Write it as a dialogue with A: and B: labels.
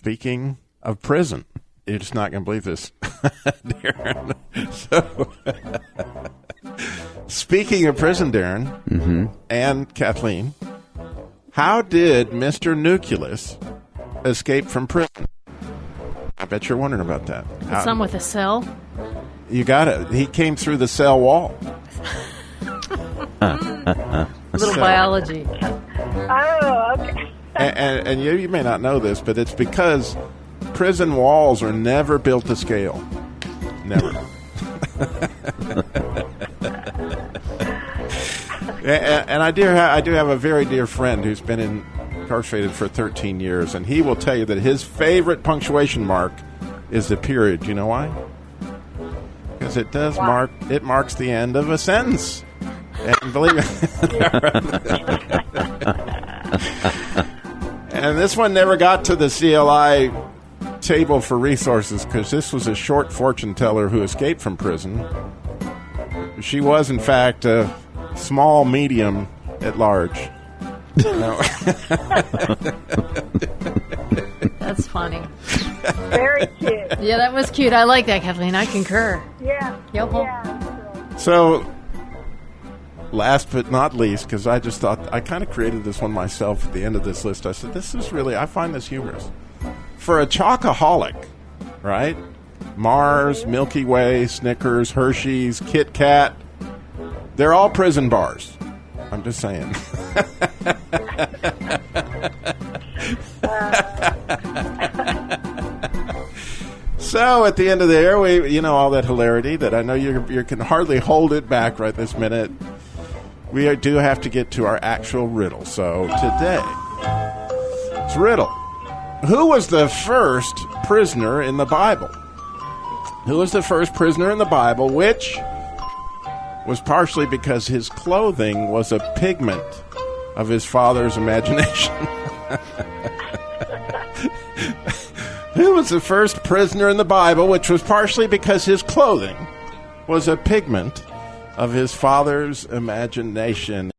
A: speaking of prison, you're just not going to believe this, Darren. So, speaking of prison, Darren, and Kathleen, how did Mr. Nucleus escape from prison? I bet you're wondering about that.
B: Some with a cell?
A: You got it. He came through the cell wall.
B: Little biology.
C: Oh, okay.
A: And you may not know this, but it's because prison walls are never built to scale. Never. And I do have a very dear friend who's been incarcerated for 13 years, and he will tell you that his favorite punctuation mark is the period. You know why? Because it does marks the end of a sentence. And believe it. And this one never got to the CLI table for resources because this was a short fortune teller who escaped from prison. She was, in fact, a small medium at large. No.
B: That's funny.
C: Very cute.
B: Yeah, that was cute. I like that, Kathleen. I concur.
C: Yeah.
B: Yep.
C: Yeah.
A: So, last but not least, because I just thought, I kind of created this one myself at the end of this list. I said, this is really, I find this humorous. For a chocoholic, right? Mars, Milky Way, Snickers, Hershey's, Kit Kat, they're all prison bars. I'm just saying. So at the end of the air, all that hilarity that I know you can hardly hold it back right this minute. We do have to get to our actual riddle. So today's riddle: who was the first prisoner in the Bible? Who was the first prisoner in the Bible, which was partially because his clothing was a pigment of his father's imagination? Who was the first prisoner in the Bible, which was partially because his clothing was a pigment of his father's imagination?